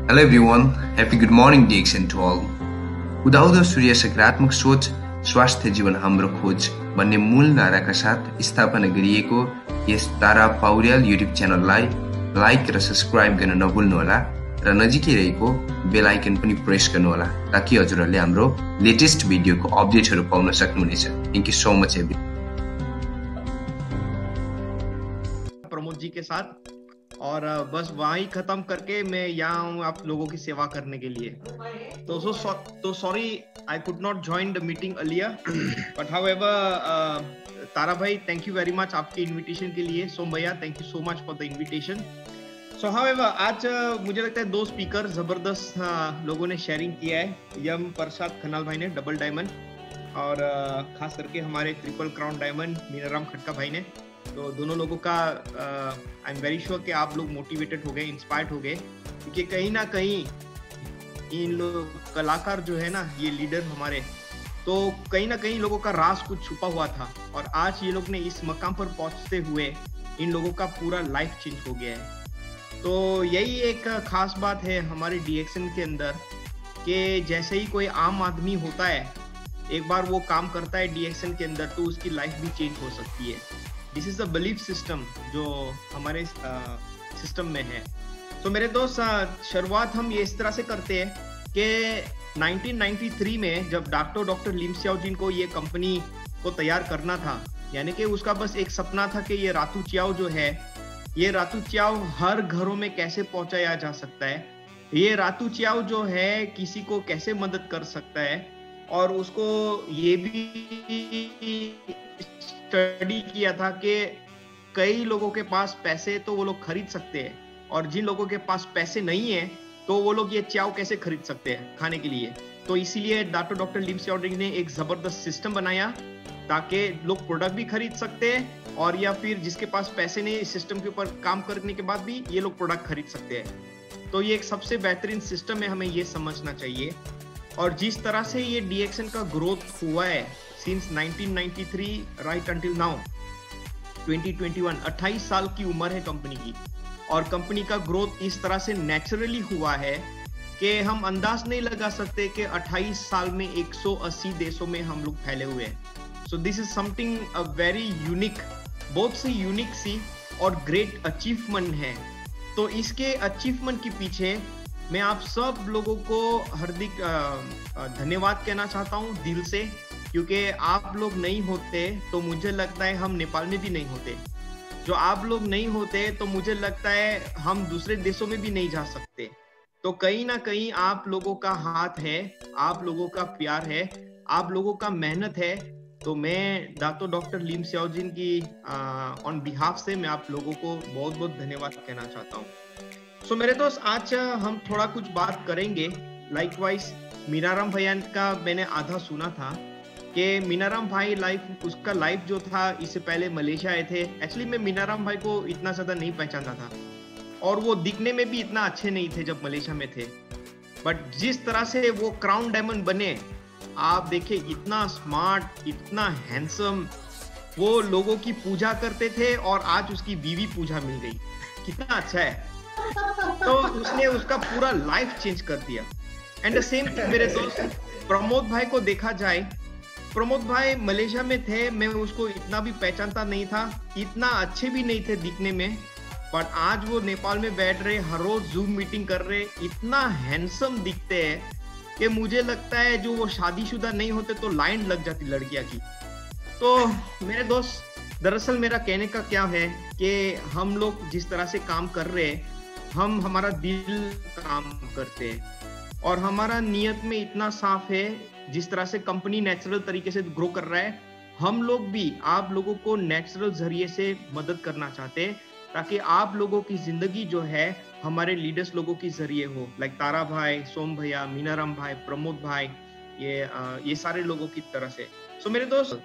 Hello everyone, happy good morning DXN to all. उदाउँदो सूर्य सकारात्मक सोच स्वास्थ्य जीवन हाम्रो खोज भन्ने मूल नाराका साथ स्थापना गरिएको यस तारा पौड्याल युट्युब च्यानललाई लाइक र सब्स्क्राइब गर्न नभुल्नुहोला र नजिकै रहेको बेल आइकन पनि प्रेस गर्नुहोला ताकि हजुरहरूले हाम्रो लेटेस्ट भिडियोको अपडेटहरू पाउन सक्नुहुनेछ। Thank you so much every Pramod ji के साथ और बस वहीं खत्म करके मैं यहाँ हूँ आप लोगों की सेवा करने के लिए। तो sorry I could not join the meeting earlier but however Tara भाई थैंक यू वेरी मच आपके इनविटेशन के लिए। सोम भैया thank you so much for the invitation. So however आज मुझे लगता है दो स्पीकर जबरदस्त लोगों ने शेयरिंग किया है। यम प्रसाद खन्नाल भाई ने डबल डायमंड और खास करके हमारे ट्रिपल क्राउन डायमंड मीनाराम खटका भाई ने। तो दोनों लोगों का आई एम वेरी श्योर कि आप लोग मोटिवेटेड हो गए, इंस्पायर्ड हो गए, क्योंकि कहीं ना कहीं इन लोग कलाकार जो है ना, ये लीडर हमारे, तो कहीं ना कहीं लोगों का राज कुछ छुपा हुआ था और आज ये लोग ने इस मकाम पर पहुंचते हुए इन लोगों का पूरा लाइफ चेंज हो गया है। तो यही एक खास बात है हमारे डीएक्सन के अंदर कि जैसे ही कोई आम आदमी होता है, एक बार वो काम करता है डीएक्सन के अंदर तो उसकी लाइफ भी चेंज हो सकती है। This is the belief system जो हमारे सिस्टम में है। तो मेरे दोस्त शुरुआत हम ये इस तरह से करते हैं कि 1993 में जब डॉक्टर लिम सियाओ जिन को ये कंपनी को तैयार करना था, यानी कि उसका बस एक सपना था कि ये रातू चियाओ जो है, ये रातू चियाओ हर घरों में कैसे पहुंचाया जा सकता है, ये रातू चियाओ जो है किसी को कैसे मदद कर सकता है। और उसको ये भी स्टडी किया था कि कई लोगों के पास पैसे तो वो लोग खरीद सकते हैं और जिन लोगों के पास पैसे नहीं है तो वो लोग ये चाव कैसे खरीद सकते हैं खाने के लिए। तो इसीलिए डॉक्टर लिम सियाओ जिन ने एक जबरदस्त सिस्टम बनाया ताकि लोग प्रोडक्ट भी खरीद सकते हैं और या फिर जिसके पास पैसे नहीं, इस सिस्टम के ऊपर काम करने के बाद भी ये लोग प्रोडक्ट खरीद सकते हैं। तो ये एक सबसे बेहतरीन सिस्टम है, हमें ये समझना चाहिए। और जिस तरह से ये डीएक्सन का ग्रोथ हुआ है सिंस 1993 राइट अंटिल नाउ 2021, 28 साल की उम्र है कंपनी की और कंपनी का ग्रोथ इस तरह से नेचुरली हुआ है कि हम अंदाज नहीं लगा सकते कि 28 साल में 180 देशों में हम लोग फैले हुए हैं। So this is something a very unique, बहुत सी यूनिक सी और ग्रेट अचीवमेंट है। तो इसके अचीवमेंट के पीछे मैं आप सब लोगों को हार्दिक धन्यवाद कहना चाहता हूँ दिल से, क्योंकि आप लोग नहीं होते तो मुझे लगता है हम नेपाल में भी नहीं होते। जो आप लोग नहीं होते तो मुझे लगता है हम दूसरे देशों में भी नहीं जा सकते। तो कहीं ना कहीं आप लोगों का हाथ है, आप लोगों का प्यार है, आप लोगों का मेहनत है। तो मैं डॉक्टर लिम सियाओ जिन की ऑन बिहाफ से मैं आप लोगों को बहुत बहुत धन्यवाद कहना चाहता हूँ। सो मेरे दोस्त आज हम थोड़ा कुछ बात करेंगे। लाइकवाइज मीनाराम भैया का मैंने आधा सुना था कि मीनाराम भाई उसका लाइफ जो था इससे पहले मलेशिया आए थे। एक्चुअली मैं मीनाराम भाई को इतना ज्यादा नहीं पहचानता था और वो दिखने में भी इतना अच्छे नहीं थे जब मलेशिया में थे, बट जिस तरह से वो क्राउन डायमंड बने, आप देखिए इतना स्मार्ट, इतना हैंडसम, वो लोगों की पूजा करते थे और आज उसकी बीवी पूजा मिल गई, कितना अच्छा है। तो उसने उसका पूरा लाइफ चेंज कर दिया। एंड द सेम थिंग मेरे दोस्त प्रमोद भाई को देखा जाए, प्रमोद भाई मलेशिया में थे, मैं उसको इतना भी पहचानता नहीं था, इतना अच्छे भी नहीं थे दिखने में, बट आज वो नेपाल में बैठ रहे, हर रोज जूम मीटिंग कर रहे, इतना हैंडसम दिखते हैं कि मुझे लगता है जो वो शादीशुदा नहीं होते तो लाइन लग जाती लड़कियां की। तो मेरे दोस्त दरअसल मेरा कहने का क्या है कि हम लोग जिस तरह से काम कर रहे हैं, हम हमारा दिल काम करते हैं और हमारा नियत में इतना साफ है। जिस तरह से कंपनी नेचुरल तरीके से ग्रो कर रहा है, हम लोग भी आप लोगों को नेचुरल जरिए से मदद करना चाहते हैं ताकि आप लोगों की जिंदगी जो है हमारे लीडर्स लोगों की जरिए हो, लाइक तारा भाई, सोम भैया, मीनाराम भाई, प्रमोद भाई, ये सारे लोगों की तरह से। सो मेरे दोस्त,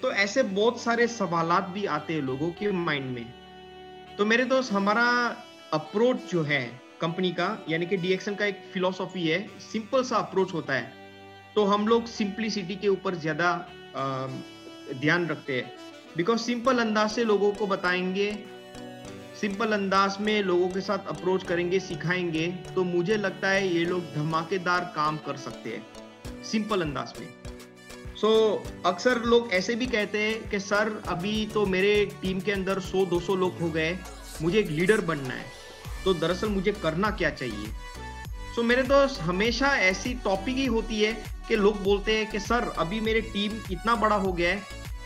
तो ऐसे बहुत सारे सवालात भी आते हैं लोगों के माइंड में। तो मेरे दोस्त हमारा अप्रोच जो है कंपनी का, यानी कि डीएक्सन का एक फिलॉसफी है, सिंपल सा अप्रोच होता है। तो हम लोग सिंपलिसिटी के ऊपर ज्यादा ध्यान रखते हैं, बिकॉज सिंपल अंदाज से लोगों को बताएंगे, सिंपल अंदाज में लोगों के साथ अप्रोच करेंगे, सिखाएंगे, तो मुझे लगता है ये लोग धमाकेदार काम कर सकते हैं सिंपल अंदाज में। अक्सर लोग ऐसे भी कहते हैं कि सर अभी तो मेरे टीम के अंदर 100-200 लोग हो गए, मुझे एक लीडर बनना है, तो दरअसल मुझे करना क्या चाहिए। मेरे दोस्त, हमेशा ऐसी टॉपिक ही होती है कि लोग बोलते हैं कि सर अभी मेरे टीम इतना बड़ा हो गया है,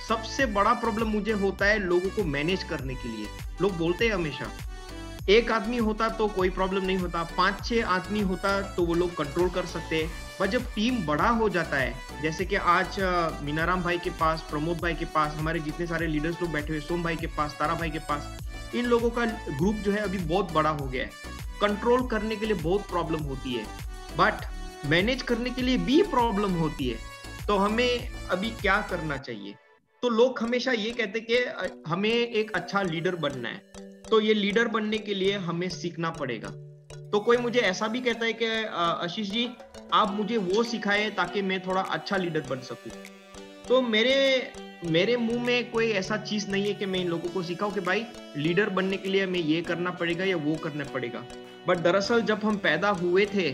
सबसे बड़ा प्रॉब्लम मुझे होता है लोगों को मैनेज करने के लिए। लोग बोलते हैं हमेशा, एक आदमी होता तो कोई प्रॉब्लम नहीं होता, 5-6 आदमी होता तो वो लोग कंट्रोल कर सकते हैं। पर जब टीम बड़ा हो जाता है, जैसे कि आज मीनाराम भाई के पास, प्रमोद भाई के पास, हमारे जितने सारे लीडर्स लोग बैठे हुए, सोम भाई के पास, तारा भाई के पास, इन लोगों का ग्रुप जो है अभी बहुत बड़ा हो गया है। कंट्रोल करने के लिए बहुत प्रॉब्लम होती है, बट मैनेज करने के लिए भी प्रॉब्लम होती है। तो हमें अभी क्या करना चाहिए? तो लोग हमेशा ये कहते कि हमें एक अच्छा लीडर बनना है, तो ये लीडर बनने के लिए हमें सीखना पड़ेगा। तो कोई मुझे ऐसा भी कहता है कि आशीष जी आप मुझे वो सिखाए ताकि मैं थोड़ा अच्छा लीडर बन सकूं। तो मेरे मुंह में कोई ऐसा चीज नहीं है कि मैं इन लोगों को सिखाऊं कि भाई लीडर बनने के लिए हमें ये करना पड़ेगा या वो करना पड़ेगा। बट दरअसल जब हम पैदा हुए थे,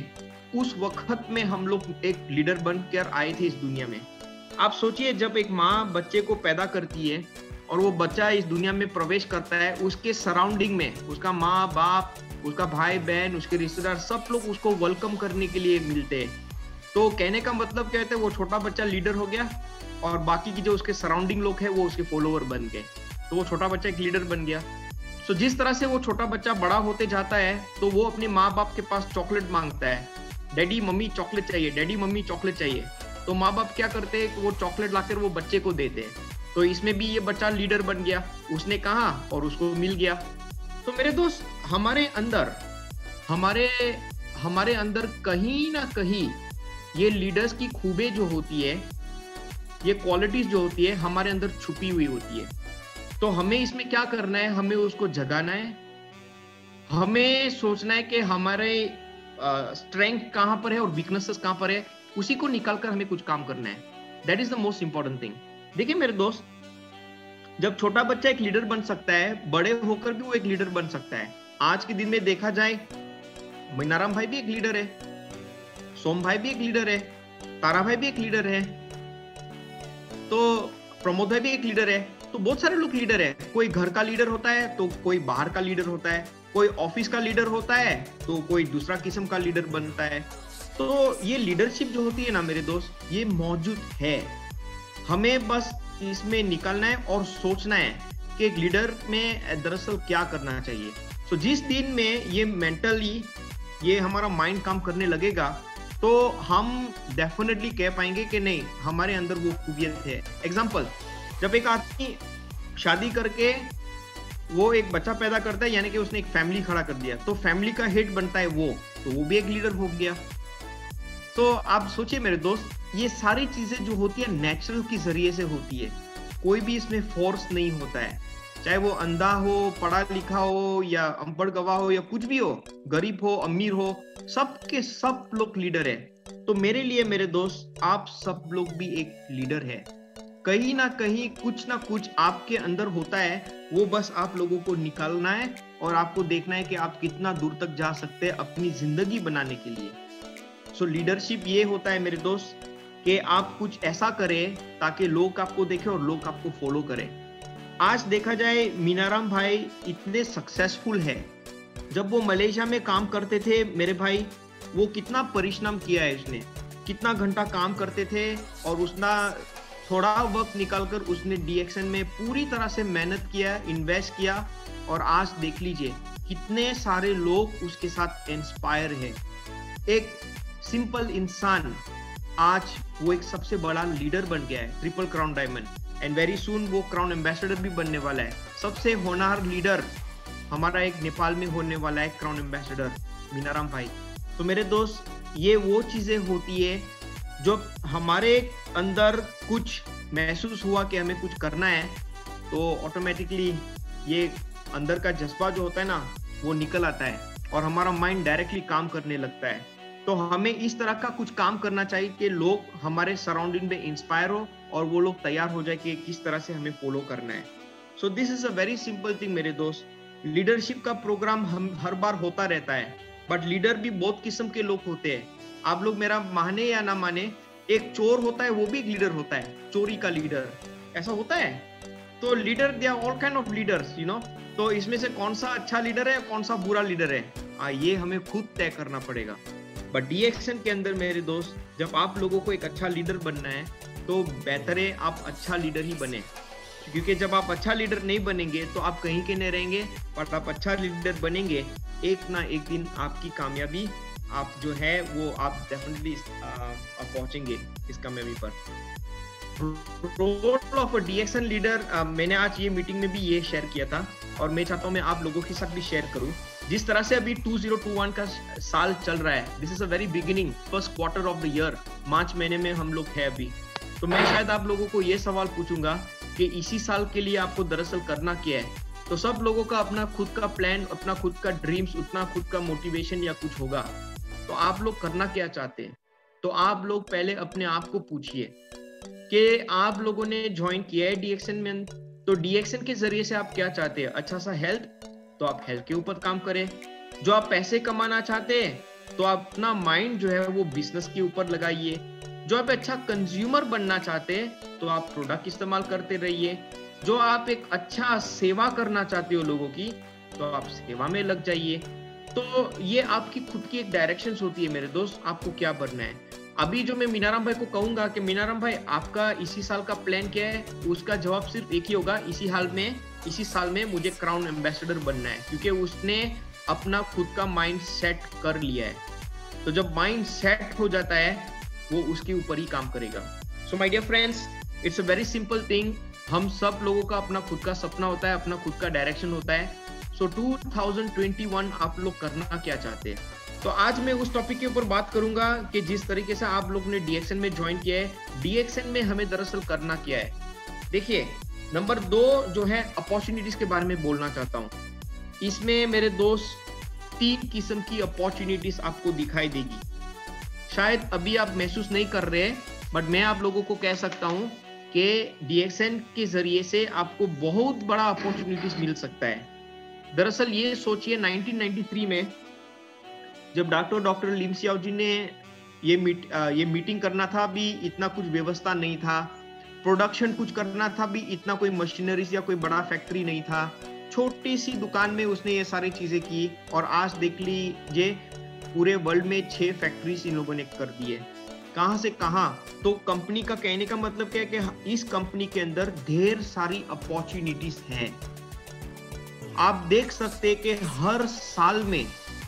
उस वक्त में हम लोग एक लीडर बनकर आए थे इस दुनिया में। आप सोचिए, जब एक माँ बच्चे को पैदा करती है और वो बच्चा इस दुनिया में प्रवेश करता है, उसके सराउंडिंग में उसका माँ बाप, उसका भाई बहन, उसके रिश्तेदार, सब लोग उसको वेलकम करने के लिए मिलते हैं। तो कहने का मतलब क्या है, वो छोटा बच्चा लीडर हो गया और बाकी की जो उसके सराउंडिंग लोग हैं वो उसके फॉलोवर बन गए, तो वो छोटा बच्चा एक लीडर बन गया। तो जिस तरह से वो छोटा बच्चा बड़ा होते जाता है, तो वो अपने माँ बाप के पास चॉकलेट मांगता है, डैडी मम्मी चॉकलेट चाहिए, डैडी मम्मी चॉकलेट चाहिए। तो माँ बाप क्या करते हैं कि वो चॉकलेट लाकर वो बच्चे को देते हैं। तो इसमें भी ये बच्चा लीडर बन गया, उसने कहा और उसको मिल गया। तो मेरे दोस्त, हमारे अंदर कहीं ना कहीं ये लीडर्स की खूबी जो होती है, ये क्वालिटीज जो होती है, हमारे अंदर छुपी हुई होती है। तो हमें इसमें क्या करना है, हमें उसको जगाना है। हमें सोचना है कि हमारे स्ट्रेंथ कहां पर है और वीकनेसेस कहां पर है, उसी को निकालकर हमें कुछ काम करना है। That is the most important thing. देखिए मेरे दोस्त, जब छोटा बच्चा एक लीडर बन सकता है, बड़े होकर भी वो एक लीडर बन सकता है। आज के दिन में देखा जाए, मीनाराम भाई भी एक लीडर है, सोम भाई भी एक लीडर है, तारा भाई भी एक लीडर है, तो प्रमोद भाई भी एक लीडर है। तो बहुत सारे लोग लीडर है। कोई घर का लीडर होता है तो कोई बाहर का लीडर होता है, कोई ऑफिस का लीडर होता है तो कोई दूसरा किस्म का लीडर बनता है। तो ये लीडरशिप जो होती है ना मेरे दोस्त, ये मौजूद है। हमें बस इसमें निकलना है और सोचना है कि एक लीडर में दरअसल क्या करना चाहिए। तो जिस दिन में ये मेंटली ये हमारा माइंड काम करने लगेगा, तो हम डेफिनेटली कह पाएंगे कि नहीं, हमारे अंदर वो खूबियत है। एग्जाम्पल, जब एक आदमी शादी करके वो एक बच्चा पैदा करता है, यानी कि उसने एक फैमिली खड़ा कर दिया, तो फैमिली का हेड बनता है वो, तो वो भी एक लीडर हो गया। तो आप सोचिए मेरे दोस्त, ये सारी चीजें जो होती है नेचुरल के जरिए से होती है, कोई भी इसमें फोर्स नहीं होता है। चाहे वो अंधा हो, पढ़ा लिखा हो, या अनपढ़ गवाह हो, या कुछ भी हो, गरीब हो, अमीर हो, सबके सब लोग लीडर है। तो मेरे लिए मेरे दोस्त, आप सब लोग भी एक लीडर है। कहीं ना कहीं कुछ ना कुछ आपके अंदर होता है, वो बस आप लोगों को निकालना है और आपको देखना है कि आप कितना दूर तक जा सकते हैं अपनी जिंदगी बनाने के लिए। सो लीडरशिप ये होता है मेरे दोस्त कि आप कुछ ऐसा करें ताकि लोग आपको देखें और लोग आपको फॉलो करें। आज देखा जाए, मीनाराम भाई इतने सक्सेसफुल है। जब वो मलेशिया में काम करते थे मेरे भाई, वो कितना परिश्रम किया है उसने, कितना घंटा काम करते थे, और उसने थोड़ा वक्त निकालकर उसने डीएक्सन में पूरी तरह से मेहनत किया, इन्वेस्ट किया, और आज देख लीजिए कितने सारे लोग उसके साथ इंस्पायर है। एक सिंपल इंसान आज वो एक सबसे बड़ा लीडर बन गया है, triple crown diamond, and very soon वो क्राउन एम्बेसडर भी बनने वाला है। सबसे होनहार लीडर हमारा एक नेपाल में होने वाला है, क्राउन एम्बेसडर मीनाराम भाई। तो मेरे दोस्त, ये वो चीजें होती है जो हमारे अंदर कुछ महसूस हुआ कि हमें कुछ करना है, तो ऑटोमेटिकली ये अंदर का जज्बा जो होता है ना, वो निकल आता है और हमारा माइंड डायरेक्टली काम करने लगता है। तो हमें इस तरह का कुछ काम करना चाहिए कि लोग हमारे सराउंडिंग में इंस्पायर हो और वो लोग तैयार हो जाए कि किस तरह से हमें फॉलो करना है। So this is a very simple thing मेरे दोस्त। लीडरशिप का प्रोग्राम हम हर बार होता रहता है, बट लीडर भी बहुत किस्म के लोग होते हैं। आप लोग मेरा माने या ना माने, एक चोर होता है, वो भी एक लीडर होता है, चोरी का लीडर, ऐसा होता है। तो leader, they are all kind of leaders, you know. तो इसमें से कौन सा अच्छा लीडर है, कौन सा बुरा लीडर है, ये हमें खुद तय करना पड़ेगा। बट डीएक्सएन के अंदर मेरे दोस्त, जब आप लोगों को एक अच्छा लीडर बनना है तो बेहतर है आप अच्छा लीडर ही बने, क्योंकि जब आप अच्छा लीडर नहीं बनेंगे तो आप कहीं के नहीं रहेंगे। और आप अच्छा लीडर बनेंगे, एक ना एक दिन आपकी कामयाबी, आप जो है वो आप डेफिनेटली पहुंचेंगे इस कामयाबी पर। Role of a DXN leader, मैंने आज ये मीटिंग में भी ये शेयर किया था और मैं चाहता हूँ मैं आप लोगों के साथ भी शेयर करूँ। जिस तरह से अभी 2021 का साल चल रहा है, this is a very beginning, first quarter of the year, March महीने में हम लोग है अभी। तो मैं शायद आप लोगों को ये सवाल पूछूंगा कि इसी साल के लिए आपको दरअसल करना क्या है। तो सब लोगों का अपना खुद का प्लान, अपना खुद का ड्रीम्स, उतना खुद का मोटिवेशन या कुछ होगा। तो आप लोग करना क्या चाहते हैं? तो आप लोग पहले अपने आप को पूछिए कि आप लोगों ने ज्वाइन किया है डीएक्सएन में, तो डीएक्सएन के जरिए से आप क्या चाहते हैं? अच्छा सा हेल्थ, तो आप हेल्थ के ऊपर काम करें। जो आप पैसे कमाना चाहते हैं तो आप अपना माइंड जो है वो बिजनेस के ऊपर लगाइए। जो आप अच्छा कंज्यूमर बनना चाहते हैं तो आप प्रोडक्ट इस्तेमाल करते रहिए। जो आप एक अच्छा सेवा करना चाहते हो लोगों की, तो आप सेवा में लग जाइए। तो ये आपकी खुद की एक डायरेक्शंस होती है मेरे दोस्त, आपको क्या बनना है। अभी जो मैं मीनाराम भाई को कहूंगा कि मीनाराम भाई आपका इसी साल का प्लान क्या है, उसका जवाब सिर्फ एक ही होगा, इसी साल में मुझे क्राउन एम्बेसडर बनना है, क्योंकि उसने अपना खुद का माइंड सेट कर लिया है। तो जब माइंड सेट हो जाता है वो उसके ऊपर ही काम करेगा। So my dear friends, it's a very simple thing. हम सब लोगों का अपना खुद का सपना होता है, अपना खुद का डायरेक्शन होता है। सो 2021 आप लोग करना क्या चाहते हैं? तो आज मैं उस टॉपिक के ऊपर बात करूंगा कि जिस तरीके से आप लोगों ने डीएक्सएन में ज्वाइन किया है, डीएक्सएन में हमें दरअसल करना क्या है। देखिए, नंबर 2 जो है अपॉर्चुनिटीज के बारे में बोलना चाहता हूं। इसमें मेरे दोस्त 3 किस्म की अपॉर्चुनिटीज आपको दिखाई देगी। शायद अभी आप महसूस नहीं कर रहे, बट मैं आप लोगों को कह सकता हूं कि डीएक्सएन के जरिए से आपको बहुत बड़ा अपॉर्चुनिटीज मिल सकता है। दरअसल ये सोचिए, 1993 में जब डॉक्टर लिम सियाओ जी ने ये मीटिंग करना था, भी इतना कुछ व्यवस्था नहीं था। प्रोडक्शन कुछ करना था, भी इतना कोई मशीनरीज या कोई बड़ा फैक्ट्री नहीं था। छोटी सी दुकान में उसने ये सारी चीजें की और आज देख लीजिए पूरे वर्ल्ड में 6 फैक्ट्रीज इन लोगों ने कर दी है। कहां से कहां? तो कंपनी का कहने का मतलब क्या है कि इस कंपनी के अंदर ढेर सारी अपॉर्चुनिटीज हैं। आप देख सकते हैं कि हर साल में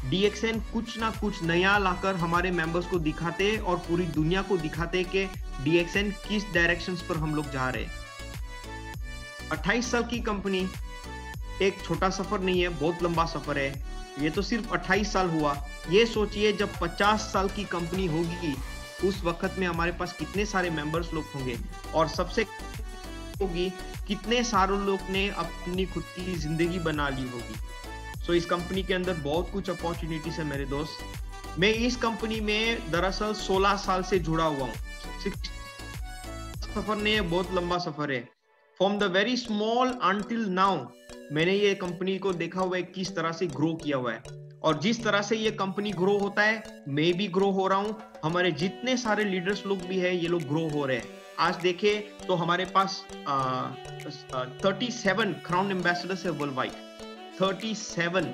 डीएक्सएन कुछ ना कुछ नया लाकर हमारे मेंबर्स को दिखाते और पूरी दुनिया को दिखाते कि डीएक्सएन किस डायरेक्शंस पर हम लोग जा रहे हैं। 28 साल की कंपनी एक छोटा सफर नहीं है, बहुत लंबा सफर है। ये तो सिर्फ 28 साल हुआ। ये सोचिए जब 50 साल की कंपनी होगी, उस वक्त में हमारे पास कितने सारे मेंबर्स लोग होंगे, और सबसे होगी कितने सारे लोग ने अपनी खुद की जिंदगी बना ली होगी। सो इस कंपनी के अंदर बहुत कुछ अपॉर्चुनिटीज है मेरे दोस्त। मैं इस कंपनी में दरअसल 16 साल से जुड़ा हुआ हूँ। सफर नहीं है, बहुत लंबा सफर है। From the very small until now मैंने ये कंपनी को देखा हुआ है किस तरह से ग्रो किया हुआ है, और जिस तरह से ये कंपनी ग्रो होता है मैं भी ग्रो हो रहा हूँ। हमारे जितने सारे लीडर्स लोग भी है, ये लोग ग्रो हो रहे हैं। आज देखे तो हमारे पास 37 क्राउन एम्बेसडर्स है world wide. 37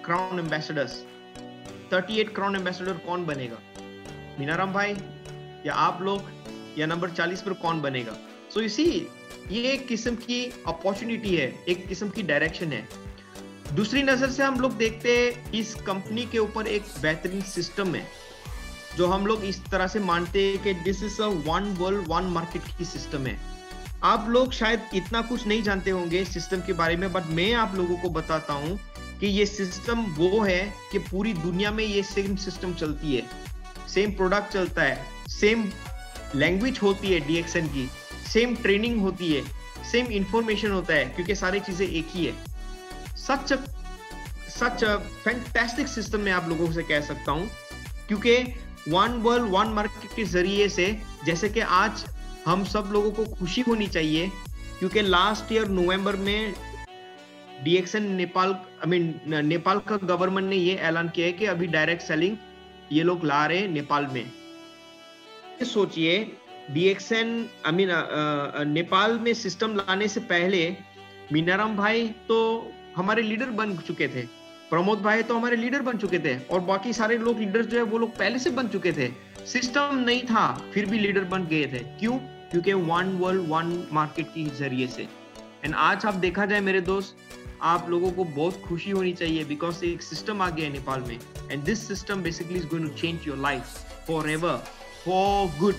crown ambassadors. 38 crown ambassador कौन बनेगा? मीनाराम भाई या आप लोग, या नंबर 40 पर कौन बनेगा? सो इसी ये एक किस्म की अपॉर्चुनिटी है, एक किस्म की डायरेक्शन है। दूसरी नजर से हम लोग देखते हैं इस कंपनी के ऊपर एक बेहतरीन सिस्टम है, जो हम लोग इस तरह से मानते हैं कि this is a one world one market की सिस्टम है। आप लोग शायद इतना कुछ नहीं जानते होंगे सिस्टम के बारे में, बट मैं आप लोगों को बताता हूं कि ये सिस्टम वो है कि पूरी दुनिया में ये सेम सिस्टम चलती है, सेम प्रोडक्ट चलता है, सेम लैंग्वेज होती है डीएक्सएन की, सेम ट्रेनिंग होती है, सेम इंफॉर्मेशन होता है, क्योंकि सारी चीजें एक ही है। सच फैंटास्टिक सिस्टम मैं आप लोगों से कह सकता हूं, क्योंकि वन वर्ल्ड वन मार्केट के जरिए से, जैसे कि आज हम सब लोगों को खुशी होनी चाहिए, क्योंकि लास्ट ईयर नवंबर में डीएक्सएन नेपाल नेपाल का गवर्नमेंट ने ये ऐलान किया है कि अभी डायरेक्ट सेलिंग ये लोग ला रहे हैं नेपाल में। सोचिए डीएक्सएन नेपाल में सिस्टम लाने से पहले मीनाराम भाई तो हमारे लीडर बन चुके थे, प्रमोद भाई तो हमारे लीडर बन चुके थे, और बाकी सारे लोग लीडर्स जो है वो लोग पहले से बन चुके थे। सिस्टम नहीं था फिर भी लीडर बन गए थे। क्यों? क्योंकि वन वर्ल्ड वन मार्केट के जरिए से। एंड आज आप देखा जाए मेरे दोस्त, आप लोगों को बहुत खुशी होनी चाहिए बिकॉज एक सिस्टम आ गया है नेपाल में, and this system basically is going to change your life forever, for good.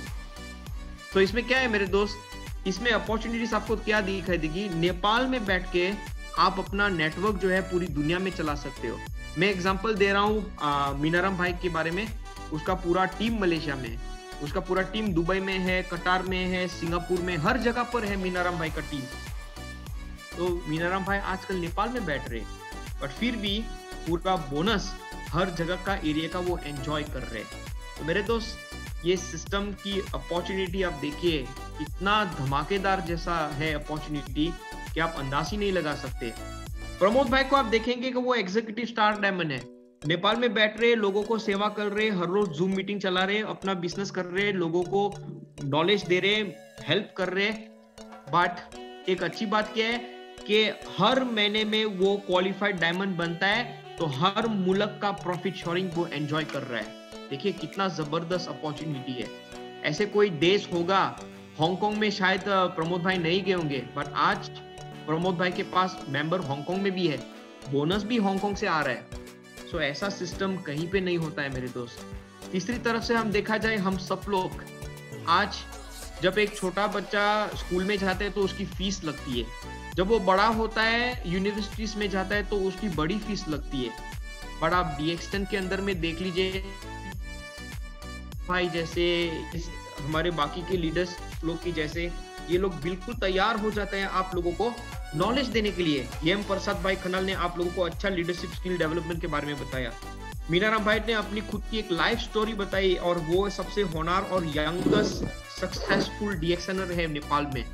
तो इसमें क्या है मेरे दोस्त, इसमें अपॉर्चुनिटीज आपको क्या दिखाई देगी? नेपाल में बैठ के आप अपना नेटवर्क जो है पूरी दुनिया में चला सकते हो। मैं एग्जांपल दे रहा हूँ मीनाराम भाई के बारे में। उसका पूरा टीम मलेशिया में है, उसका पूरा टीम दुबई में है, कतार में है, सिंगापुर में, हर जगह पर है मीनाराम भाई का टीम। तो मीनाराम भाई आजकल नेपाल में बैठ रहे, बट फिर भी पूरा बोनस हर जगह का एरिया का वो एंजॉय कर रहे। तो मेरे दोस्त ये सिस्टम की अपॉर्चुनिटी आप देखिए, इतना धमाकेदार जैसा है अपॉर्चुनिटी कि आप अंदाज ही नहीं लगा सकते। प्रमोद भाई को आप देखेंगे कि वो एग्जीक्यूटिव स्टार डायमंड है, नेपाल में बैठ रहे, लोगों को सेवा कर रहे, हर रोज जूम मीटिंग चला रहे, अपना बिजनेस कर रहे, लोगों को नॉलेज दे रहे, हेल्प कर रहे। बट एक अच्छी बात क्या है कि हर महीने में वो क्वालिफाइड डायमंड बनता है, तो हर मुल्क का प्रॉफिट शेयरिंग वो एंजॉय कर रहा है। देखिए कितना जबरदस्त अपॉर्चुनिटी है। ऐसे कोई देश होगा, हांगकांग में शायद प्रमोद भाई नहीं गए होंगे, बट आज प्रमोद भाई के पास मेंबर हांगकांग में भी है, बोनस भी हांगकांग से आ रहा है। सो ऐसा सिस्टम कहीं पे नहीं होता है मेरे दोस्त। तीसरी तरफ से हम देखा जाए, हम सब लोग आज जब एक छोटा बच्चा स्कूल में जाता है तो उसकी फीस लगती है, जब वो बड़ा होता है यूनिवर्सिटीज में जाता है तो उसकी बड़ी फीस लगती है। बट आप डीएक्सएन के अंदर में देख लीजिए भाई, जैसे हमारे बाकी के लीडर्स लोग की जैसे, ये लोग बिल्कुल तैयार हो जाते हैं आप लोगों को नॉलेज देने के लिए। एम प्रसाद भाई खन्नाल ने आप लोगों को अच्छा लीडरशिप स्किल डेवलपमेंट के बारे में बताया। मीनाराम भाई ने अपनी खुद की एक लाइफ स्टोरी बताई, और वो सबसे होनहार और यंगेस्ट सक्सेसफुल डीएक्सएनर है नेपाल में।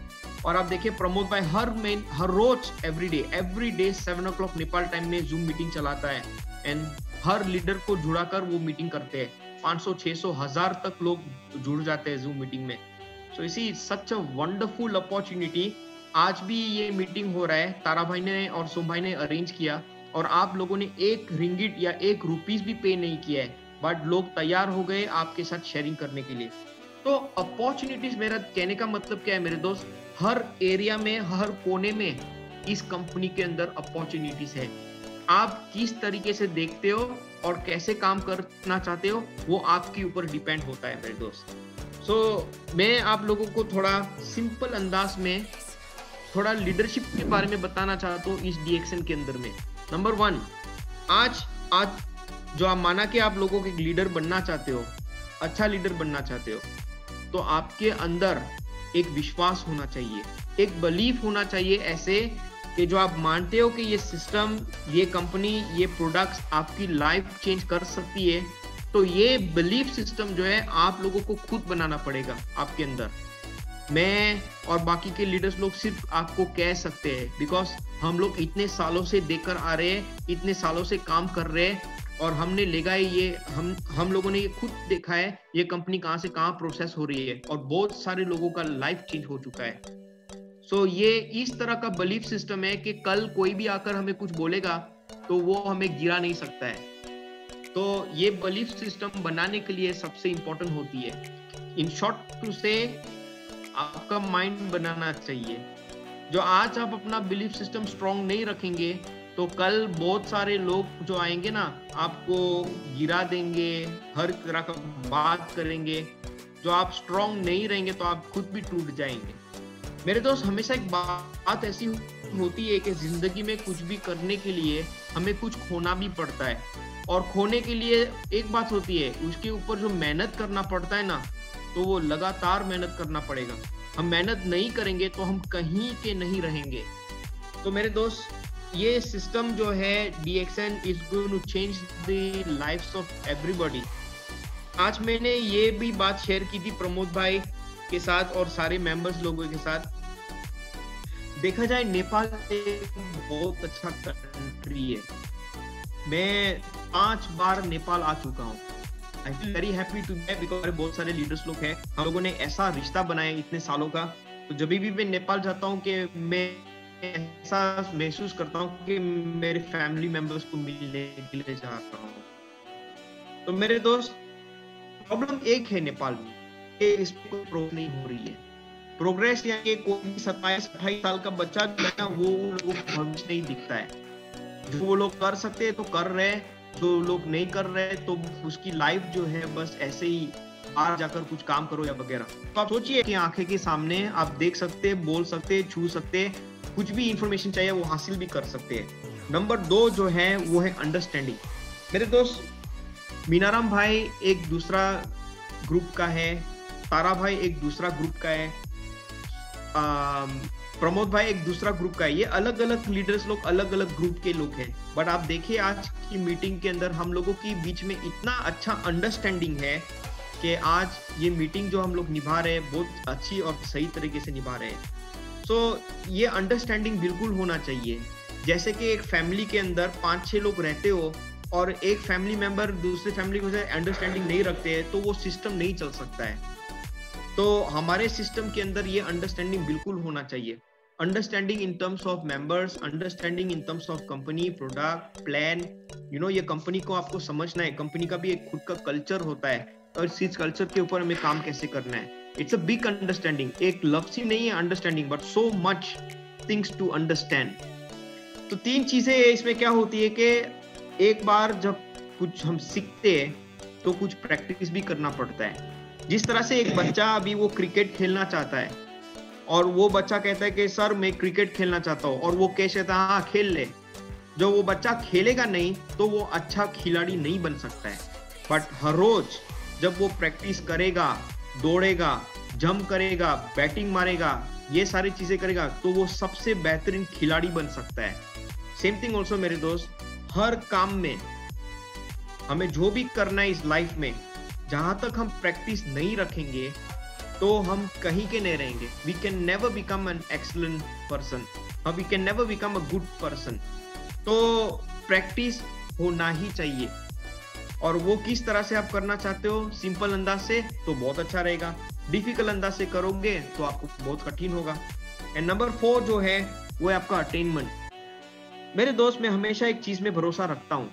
और आप देखिए प्रमोद भाई हर रोज every day 7 o'clock Nepal time में जूम मीटिंग चलाता है, एंड हर लीडर को जुड़ाकर वो मीटिंग करते हैं। 500, 600, 1000 तक लोग जुड़ जाते हैं जूम मीटिंग में। सो इसी सच अ वंडरफुल अपॉर्चुनिटी। आज भी ये मीटिंग हो रहा है, तारा भाई ने और सोम भाई ने अरेंज किया, और आप लोगों ने 1 रिंगिट या 1 रुपीस भी पे नहीं किया है, बट लोग तैयार हो गए आपके साथ शेयरिंग करने के लिए। तो अपॉर्चुनिटीज, मेरा कहने का मतलब क्या है मेरे दोस्त, हर एरिया में, हर कोने में इस कंपनी के अंदर अपॉर्चुनिटीज है। आप किस तरीके से देखते हो और कैसे काम करना चाहते हो, वो आपके ऊपर डिपेंड होता है मेरे दोस्त। मैं आप लोगों को थोड़ा सिंपल अंदाज में थोड़ा लीडरशिप के बारे में बताना चाहता हूँ इस डीएक्सएन के अंदर में। नंबर 1, आज जो आप माना कि आप लोगों के लीडर बनना चाहते हो, अच्छा लीडर बनना चाहते हो, तो आपके अंदर एक विश्वास होना चाहिए, एक बिलीफ होना चाहिए ऐसे कि जो आप मानते हो कि ये सिस्टम, ये कंपनी, ये प्रोडक्ट्स आपकी लाइफ चेंज कर सकती है। तो ये बिलीफ सिस्टम जो है आप लोगों को खुद बनाना पड़ेगा आपके अंदर। मैं और बाकी के लीडर्स लोग सिर्फ आपको कह सकते हैं, बिकॉज हम लोग इतने सालों से देखकर आ रहे हैं, इतने सालों से काम कर रहे हैं, और हमने लेगा ये हम लोगों ने ये खुद देखा है ये कंपनी कहाँ से कहाँ प्रोसेस हो रही है, और बहुत सारे लोगों का लाइफ चेंज हो चुका है। ये इस तरह का बिलीफ सिस्टम है कि कल कोई भी आकर हमें कुछ बोलेगा तो वो हमें गिरा नहीं सकता है। तो ये बिलीफ सिस्टम बनाने के लिए सबसे इंपॉर्टेंट होती है। इन शॉर्ट टू से, आपका माइंड बनाना चाहिए। जो आज आप अपना बिलीफ सिस्टम स्ट्रॉन्ग नहीं रखेंगे तो कल बहुत सारे लोग जो आएंगे ना, आपको गिरा देंगे, हर तरह का बात करेंगे। जो आप स्ट्रॉन्ग नहीं रहेंगे तो आप खुद भी टूट जाएंगे। मेरे दोस्त, हमेशा एक बात ऐसी होती है कि जिंदगी में कुछ भी करने के लिए हमें कुछ खोना भी पड़ता है, और खोने के लिए एक बात होती है, उसके ऊपर जो मेहनत करना पड़ता है ना, तो वो लगातार मेहनत करना पड़ेगा। हम मेहनत नहीं करेंगे तो हम कहीं के नहीं रहेंगे। तो मेरे दोस्त, ये सिस्टम जो है DXN is going to change the lives of everybody. आज मैंने ये भी बात शेयर की थी प्रमोद भाई के साथ और सारे मेंबर्स लोगों के साथ। देखा जाए नेपाल एक बहुत अच्छा कंट्री है। मैं 5 बार नेपाल आ चुका हूँ। I feel very happy to be because बहुत सारे लीडर्स लोग हैं, हम लोगों ने ऐसा रिश्ता बनाया इतने सालों का। तो जब भी मैं नेपाल जाता हूँ कि मैं ऐसा महसूस करता हूँ कि मेरे फैमिली मेंबर्स को मिलने के लिए जा रहा हूँ। तो मेरे दोस्त, प्रॉब्लम एक है नेपाल में कि इस पे कोई प्रोग्रेस नहीं हो रही है। प्रोग्रेस यानी कोई 27-28 साल का बच्चा जो है ना, वो लोगों को भविष्य नहीं दिखता है। जो वो लोग कर सकते हैं तो कर रहे हैं, जो लोग नहीं कर रहे तो उसकी लाइफ जो है बस ऐसे ही बाहर जाकर कुछ काम करो या वगैरह। तो आप सोचिए कि आंखें के सामने आप देख सकते, बोल सकते, छू सकते, कुछ भी इंफॉर्मेशन चाहिए वो हासिल भी कर सकते हैं। नंबर 2 जो है वो है अंडरस्टैंडिंग। मेरे दोस्त, मीनाराम भाई एक दूसरा ग्रुप का है, तारा भाई एक दूसरा ग्रुप का है, प्रमोद भाई एक दूसरा ग्रुप का है। ये अलग अलग लीडर्स लोग अलग अलग ग्रुप के लोग हैं। बट आप देखिए आज की मीटिंग के अंदर हम लोगों के बीच में इतना अच्छा अंडरस्टैंडिंग है कि आज ये मीटिंग जो हम लोग निभा रहे हैं बहुत अच्छी और सही तरीके से निभा रहे हैं। सो ये अंडरस्टैंडिंग बिल्कुल होना चाहिए। जैसे कि एक फैमिली के अंदर 5-6 लोग रहते हो और एक फैमिली मेंबर दूसरे फैमिली के साथ अंडरस्टैंडिंग नहीं रखते हैं तो वो सिस्टम नहीं चल सकता है। तो हमारे सिस्टम के अंदर ये अंडरस्टैंडिंग बिल्कुल होना चाहिए। Understanding in terms of members, understanding in terms of company, product, plan. ये कंपनी को आपको समझना है, कंपनी का भी एक खुद का कल्चर होता है और इस कल्चर के ऊपर हमें काम कैसे करना है। It's a big understanding. एक लफ्ज ही नहीं है understanding, but so much things to understand. तो 3 चीजें इसमें क्या होती है कि एक बार जब कुछ हम सीखते हैं तो कुछ प्रैक्टिस भी करना पड़ता है। जिस तरह से एक बच्चा अभी वो क्रिकेट खेलना चाहता है और वो बच्चा कहता है कि सर मैं क्रिकेट खेलना चाहता हूँ, और वो कैसे कहता है हाँ खेल ले। जो वो बच्चा खेलेगा नहीं तो वो अच्छा खिलाड़ी नहीं बन सकता है। बट हर रोज जब वो प्रैक्टिस करेगा, दौड़ेगा, जंप करेगा, बैटिंग मारेगा, ये सारी चीजें करेगा तो वो सबसे बेहतरीन खिलाड़ी बन सकता है। सेम थिंग ऑल्सो मेरे दोस्त, हर काम में हमें जो भी करना है इस लाइफ में, जहां तक हम प्रैक्टिस नहीं रखेंगे तो हम कहीं के नहीं रहेंगे। We can never become an excellent person, we can never become a good person. तो प्रैक्टिस होना ही चाहिए। और वो किस तरह से आप करना चाहते हो, सिंपल अंदाज से तो बहुत अच्छा रहेगा, डिफिकल्ट अंदाज से करोगे तो आपको बहुत कठिन होगा। एंड नंबर 4 जो है वो है आपका अटेनमेंट। मेरे दोस्त, मैं हमेशा एक चीज में भरोसा रखता हूं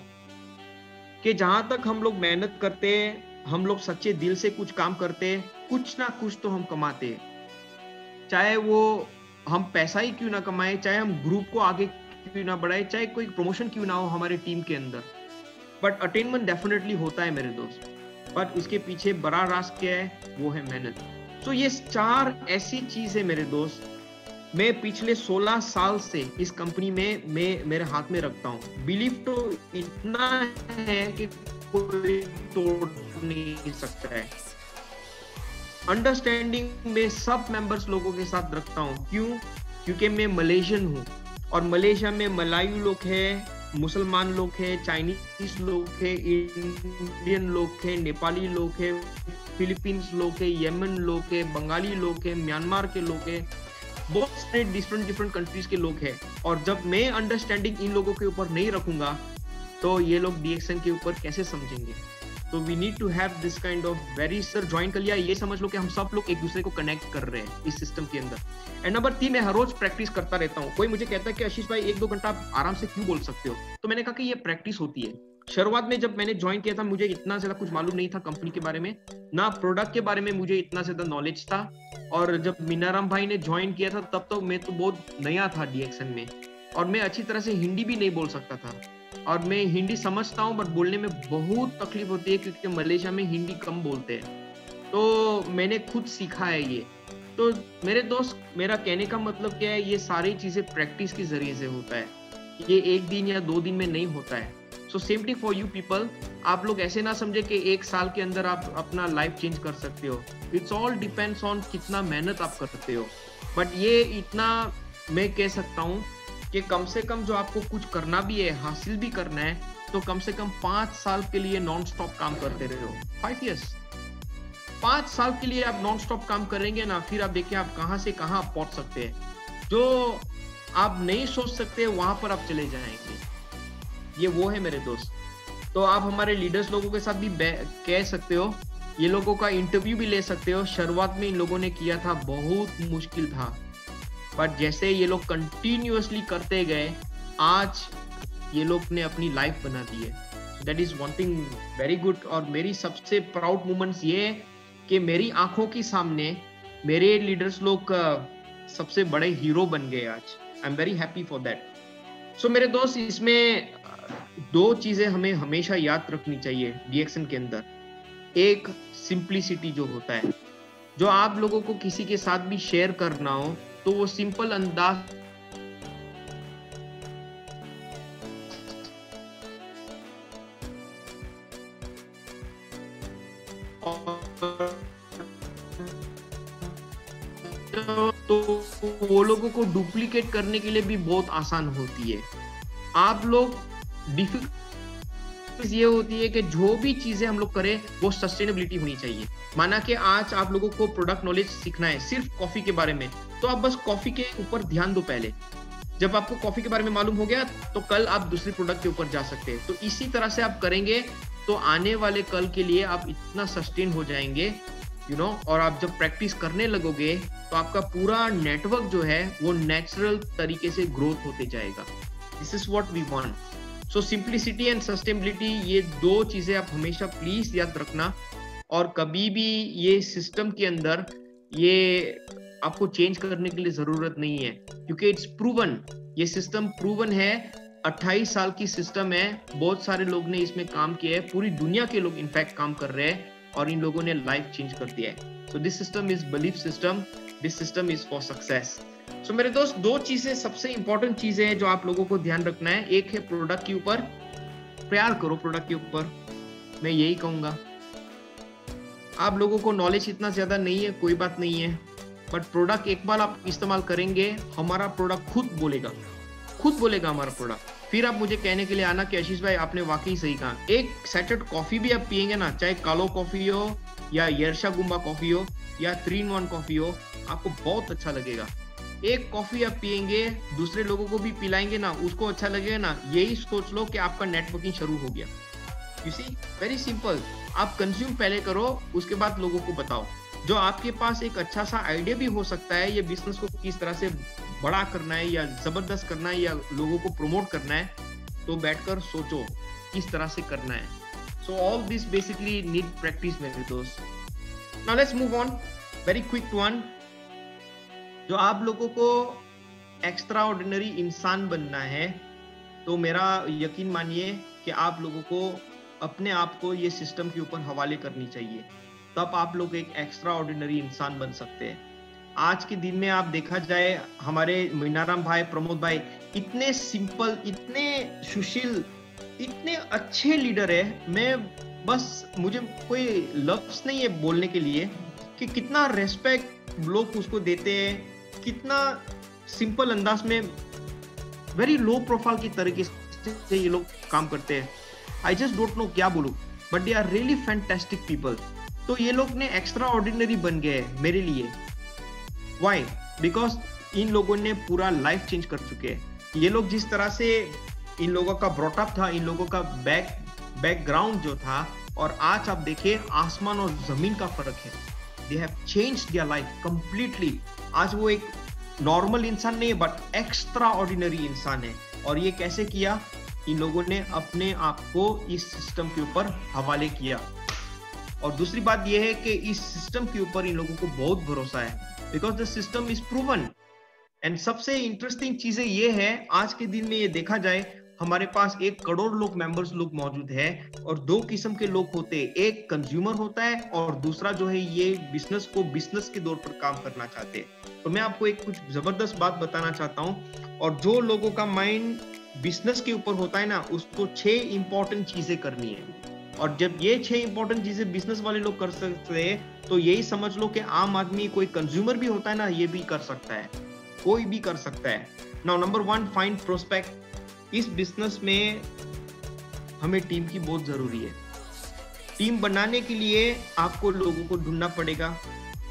कि जहां तक हम लोग मेहनत करते हैं, हम लोग सच्चे दिल से कुछ काम करते हैं, कुछ ना कुछ तो हम कमाते हैं। चाहे वो हम पैसा ही क्यों ना कमाए, चाहे हम ग्रुप को आगे क्यों ना बढ़ाए, चाहे कोई प्रमोशन क्यों ना हो हमारे टीम के अंदर, बट अटेनमेंट डेफिनेटली होता है मेरे दोस्त। बट इसके पीछे बड़ा राज क्या है, वो है मेहनत। तो ये 4 ऐसी चीज है मेरे दोस्त, मैं पिछले 16 साल से इस कंपनी में मैं मेरे हाथ में रखता हूँ। बिलीव तो इतना है कि कोई तोड़ नहीं सकता है। अंडरस्टैंडिंग में सब मेंबर्स लोगों के साथ रखता हूँ। क्यों? क्योंकि मैं मलेशियन हूँ और मलेशिया में मलायू लोग हैं, मुसलमान लोग हैं, चाइनीज लोग हैं, इंडियन लोग हैं, नेपाली लोग हैं, फिलीपींस लोग हैं, यमन लोग हैं, बंगाली लोग हैं, म्यांमार के लोग हैं, बहुत सारे डिफरेंट कंट्रीज के लोग हैं। और जब मैं अंडरस्टैंडिंग इन लोगों के ऊपर नहीं रखूंगा तो ये लोग डीएक्सएन के ऊपर कैसे समझेंगे। तो we need to have this kind of very sir join कर लिया, ये समझ लो कि हम सब लोग एक दूसरे को कनेक्ट कर रहे हैं इस सिस्टम के अंदर। एंड नंबर 3, मैं हर रोज प्रैक्टिस करता रहता हूँ। कोई मुझे कहता है कि आशीष भाई 1-2 घंटा आप आराम से क्यों बोल सकते हो, तो मैंने कहा कि ये प्रैक्टिस होती है। शुरुआत में जब मैंने ज्वाइन किया था मुझे इतना ज्यादा कुछ मालूम नहीं था कंपनी के बारे में, ना प्रोडक्ट के बारे में मुझे इतना ज्यादा नॉलेज था। और जब मीनाराम भाई ने ज्वाइन किया था तब तो मैं तो बहुत नया था डीएक्सएन में, और मैं अच्छी तरह से हिंदी भी नहीं बोल सकता था। और मैं हिंदी समझता हूँ बट बोलने में बहुत तकलीफ होती है क्योंकि मलेशिया में हिंदी कम बोलते हैं। तो मैंने खुद सीखा है ये। तो मेरे दोस्त, मेरा कहने का मतलब क्या है, ये सारी चीजें प्रैक्टिस के जरिए से होता है, ये 1 दिन या 2 दिन में नहीं होता है। So same thing for you people, आप लोग ऐसे ना समझे कि 1 साल के अंदर आप अपना लाइफ चेंज कर सकते हो। इट्स ऑल डिपेंड्स ऑन कितना मेहनत आप करते हो। बट ये इतना मैं कह सकता हूँ कि कम से कम जो आपको कुछ करना भी है, हासिल भी करना है, तो कम से कम 5 साल के लिए नॉन स्टॉप काम करते रहे हो। 5 years, 5 साल के लिए आप नॉन स्टॉप काम करेंगे ना, फिर आप देखिए आप कहाँ से कहाँ पहुंच सकते हैं। जो आप नहीं सोच सकते वहां पर आप चले जाएंगे। ये वो है मेरे दोस्त। तो आप हमारे लीडर्स लोगों के साथ भी कह सकते हो, ये लोगों का इंटरव्यू भी ले सकते हो। शुरुआत में इन लोगों ने किया था, बहुत मुश्किल था, बट जैसे ये लोग कंटिन्यूअसली करते गए, आज ये लोग ने अपनी लाइफ बना दी है। That is one thing very good. और मेरी सबसे प्राउड मोमेंट्स ये है कि मेरी आंखों के सामने मेरे लीडर्स लोग सबसे बड़े हीरो बन गए आज। I am very happy for that. So मेरे दोस्त, इसमें दो चीजें हमें हमेशा याद रखनी चाहिए डीएक्सन के अंदर। एक सिंप्लिसिटी जो होता है, जो आप लोगों को किसी के साथ भी शेयर करना हो तो वो सिंपल अंदाज तो वो लोगों को डुप्लीकेट करने के लिए भी बहुत आसान होती है। आप लोग डिफिकल्ट ये होती है कि जो भी चीजें हम लोग करें वो सस्टेनेबिलिटी होनी चाहिए। माना कि आज आप लोगों को प्रोडक्ट नॉलेज सीखना है सिर्फ कॉफी के बारे में, तो आप बस कॉफी के ऊपर ध्यान दो पहले। जब आपको कॉफी के बारे में मालूम हो गया तो कल आप दूसरे प्रोडक्ट के ऊपर जा सकते हैं। तो इसी तरह से आप करेंगे तो आने वाले कल के लिए आप इतना सस्टेन हो जाएंगे, और आप जब प्रैक्टिस करने लगोगे तो आपका पूरा नेटवर्क जो है वो नेचुरल तरीके से ग्रोथ होते जाएगा। This is what we want. So simplicity and sustainability, ये दो चीजें आप हमेशा प्लीज याद रखना। और कभी भी ये सिस्टम के अंदर ये आपको चेंज करने के लिए जरूरत नहीं है, क्योंकि इट्स प्रूवन। ये सिस्टम प्रूवन है, 28 साल की सिस्टम है, बहुत सारे लोग ने इसमें काम किया है, पूरी दुनिया के लोग इनफैक्ट काम कर रहे हैं और इन लोगों ने लाइफ चेंज कर दिया है। So this system is belief system, this system is for success. So मेरे दोस्त, दो चीजें सबसे इंपॉर्टेंट चीजें हैं जो आप लोगों को ध्यान रखना है। एक है प्रोडक्ट के ऊपर, प्यार करो प्रोडक्ट के ऊपर, मैं यही कहूंगा। आप लोगों को नॉलेज इतना ज्यादा नहीं है, कोई बात नहीं है, बट प्रोडक्ट एक बार आप इस्तेमाल करेंगे, हमारा प्रोडक्ट खुद बोलेगा हमारा प्रोडक्ट। फिर आप मुझे कहने के लिए आना कि आशीष भाई आपने वाकई सही कहा। एक सेटेड कॉफी भी आप पियेंगे ना, चाहे कालो कॉफी हो या यर्शा गुम्बा कॉफी हो या 3-in-1 कॉफी हो, आपको बहुत अच्छा लगेगा। एक कॉफी आप पियेंगे, दूसरे लोगों को भी पिलाएंगे ना, उसको अच्छा लगेगा ना। यही सोच लो कि आपका नेटवर्किंग शुरू हो गया। You see, very simple. आप कंज्यूम पहले करो, उसके बाद लोगों को बताओ। जो आपके पास एक अच्छा सा आइडिया भी हो सकता है, ये बिजनेस को किस तरह से बड़ा करना है या जबरदस्त करना है या लोगों को प्रमोट करना है, तो बैठकर सोचो किस तरह से करना है। So all this basically need practice मेरे दोस्त। Now let's move on, very quick one. जो आप लोगों को एक्स्ट्रा ऑर्डिनरी इंसान बनना है, तो मेरा यकीन मानिए कि आप लोगों को अपने आप को ये सिस्टम के ऊपर हवाले करनी चाहिए, तब आप लोग एक एक्स्ट्रा ऑर्डिनरी इंसान बन सकते हैं। आज के दिन में आप देखा जाए, हमारे मीनाराम भाई, प्रमोद भाई इतने सिंपल, इतने सुशील, इतने अच्छे लीडर है। मुझे कोई लफ्ज नहीं है बोलने के लिए कि कितना रेस्पेक्ट लोग उसको देते हैं, कितना सिंपल अंदाज में, वेरी लो प्रोफाइल की तरीके से ये लोग काम करते हैं। आई जस्ट डोंट नो क्या बोलूं, but they are really fantastic people. तो ये लोग ने एक्स्ट्रा ऑर्डिनरी बन गए मेरे लिए। वाई? बिकॉज इन लोगों ने पूरा लाइफ चेंज कर चुके हैं। ये लोग जिस तरह से, इन लोगों का ब्रॉटअप था, इन लोगों का बैकग्राउंड जो था, और आज आप देखिए आसमान और जमीन का फर्क है। They have changed their life completely. आज वो एक नॉर्मल इंसान नहीं है, बट एक्स्ट्रा ऑर्डिनरी इंसान है। और ये कैसे किया? इन लोगों ने अपने आप को इस सिस्टम के ऊपर हवाले किया। और दूसरी बात यह है कि इस सिस्टम के ऊपर इन लोगों को बहुत भरोसा है, because the system is proven. And सबसे इंटरेस्टिंग चीजें ये है, आज के दिन में ये देखा जाए, हमारे पास 1 करोड़ लोग मेंबर्स लोग मौजूद है, और 2 किस्म के लोग होते हैं। एक कंज्यूमर होता है और दूसरा जो है ये बिजनेस को बिजनेस के दौर पर काम करना चाहते हैं। तो मैं आपको एक कुछ जबरदस्त बात बताना चाहता हूँ। और जो लोगों का माइंड बिजनेस के ऊपर होता है ना, उसको 6 इंपॉर्टेंट चीजें करनी है। और जब ये 6 इंपॉर्टेंट चीजें बिजनेस वाले लोग कर सकते हैं, तो यही समझ लो कि आम आदमी, कोई कंज्यूमर भी होता है ना, ये भी कर सकता है, कोई भी कर सकता है। Now number 1, find prospect. इस बिजनेस में हमें टीम की बहुत जरूरी है। टीम बनाने के लिए आपको लोगों को ढूंढना पड़ेगा,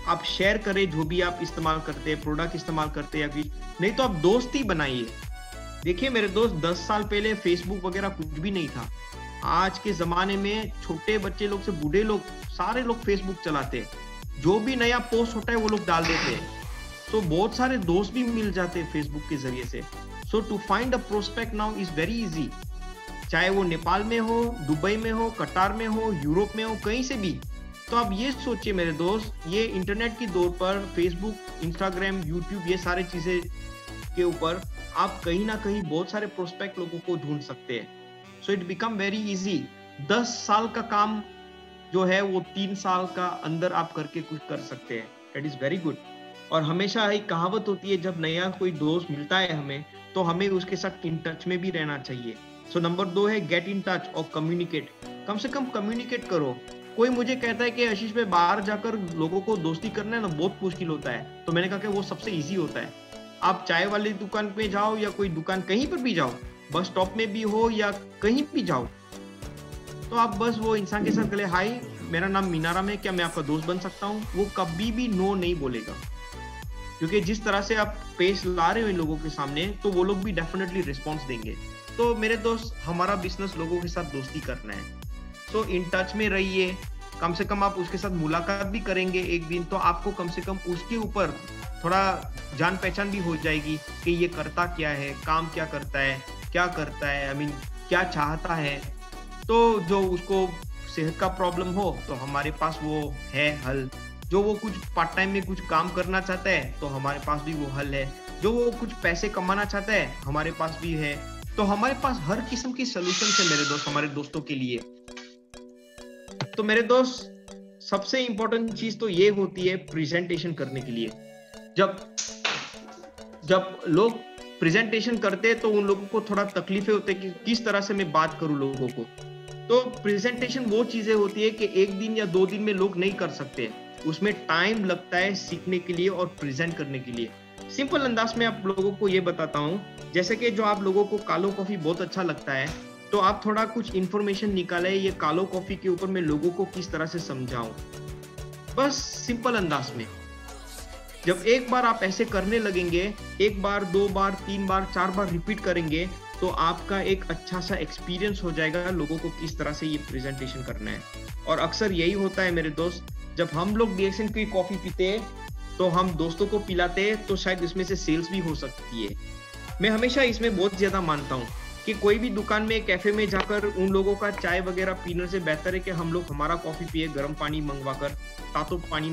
आप शेयर करें जो भी आप इस्तेमाल करते हैं, प्रोडक्ट इस्तेमाल करते हैं या कुछ, नहीं तो आप दोस्त ही बनाइए। देखिए मेरे दोस्त, 10 साल पहले फेसबुक वगैरह कुछ भी नहीं था। आज के जमाने में छोटे बच्चे लोग से बूढ़े लोग सारे लोग फेसबुक चलाते हैं। जो भी नया पोस्ट होता है वो लोग डाल देते हैं। तो बहुत सारे दोस्त भी मिल जाते हैं फेसबुक के जरिए से। So to find a prospect now is very easy, चाहे वो नेपाल में हो, दुबई में हो, कतार में हो, यूरोप में हो, कहीं से भी। तो आप ये सोचिए मेरे दोस्त, ये इंटरनेट की दौर पर फेसबुक, इंस्टाग्राम, यूट्यूब, ये सारी चीजें के ऊपर आप कहीं ना कहीं बहुत सारे प्रोस्पेक्ट लोगों को ढूंढ सकते हैं। So it become very easy. 10 साल का काम जो है वो 3 साल का अंदर आप करके कुछ कर सकते हैं। That is very good. और हमेशा एक कहावत होती है, जब नया कोई दोस्त मिलता है हमें, तो हमें उसके साथ इन टच में भी रहना चाहिए। सो नंबर 2 है गेट इन टच और कम्युनिकेट। कम से कम कम्युनिकेट करो। कोई मुझे कहता है कि आशीष भाई बाहर जाकर लोगों को दोस्ती करना है ना बहुत मुश्किल होता है, तो मैंने कहा कि वो सबसे इजी होता है। आप चाय वाली दुकान पे जाओ या कोई दुकान कहीं पर भी जाओ, बस स्टॉप में भी हो या कहीं भी जाओ, तो आप बस वो इंसान के साथ गले, हाय मेरा नाम मीनाराम है, क्या मैं आपका दोस्त बन सकता हूँ? वो कभी भी नो नहीं बोलेगा, क्योंकि जिस तरह से आप पेश ला रहे हो इन लोगों के सामने, तो वो लोग भी डेफिनेटली रिस्पॉन्स देंगे। तो मेरे दोस्त, हमारा बिजनेस लोगों के साथ दोस्ती करना है। तो इन टच में रहिए। कम से कम आप उसके साथ मुलाकात भी करेंगे एक दिन, तो आपको कम से कम उसके ऊपर थोड़ा जान पहचान भी हो जाएगी कि ये करता क्या है, काम क्या करता है, आई मीन क्या चाहता है। तो जो उसको सेहत का प्रॉब्लम हो तो हमारे पास वो है हल। जो वो कुछ पार्ट टाइम में कुछ काम करना चाहता है तो हमारे पास भी वो हल है। जो वो कुछ पैसे कमाना चाहता है हमारे पास भी है। तो हमारे पास हर किस्म की सॉल्यूशन है मेरे दोस्त, हमारे दोस्तों के लिए। तो मेरे दोस्त, सबसे इंपॉर्टेंट चीज तो ये होती है प्रेजेंटेशन करने के लिए। जब लोग प्रेजेंटेशन करते हैं तो उन लोगों को थोड़ा तकलीफें होती है कि किस तरह से मैं बात करूं लोगों को। तो प्रेजेंटेशन वो चीजें होती है कि 1 दिन या 2 दिन में लोग नहीं कर सकते, उसमें टाइम लगता है सीखने के लिए और प्रेजेंट करने के लिए। सिंपल अंदाज में आप लोगों को ये बताता हूँ, जैसे कि जो आप लोगों को कालो कॉफी बहुत अच्छा लगता है, तो आप थोड़ा कुछ इंफॉर्मेशन निकाले ये कालो कॉफी के ऊपर मैं लोगों को किस तरह से समझाऊं, बस सिंपल अंदाज में। जब एक बार आप ऐसे करने लगेंगे, 1 बार, 2 बार, 3 बार, 4 बार रिपीट करेंगे, तो आपका एक अच्छा सा एक्सपीरियंस हो जाएगा लोगों को किस तरह से ये प्रेजेंटेशन करना है। और अक्सर यही होता है मेरे दोस्त, जब हम लोग DXN की कॉफी पीते हैं तो हम दोस्तों को पिलाते हैं, तो शायद इसमें से सेल्स भी हो सकती है। मैं हमेशा इसमें बहुत ज्यादा मानता हूँ कि कोई भी दुकान में, कैफे में जाकर उन लोगों का चाय वगैरह पीने से बेहतर है कि हम लोग हमारा कॉफी पिए, गर्म पानी मंगवा कर, तातो पानी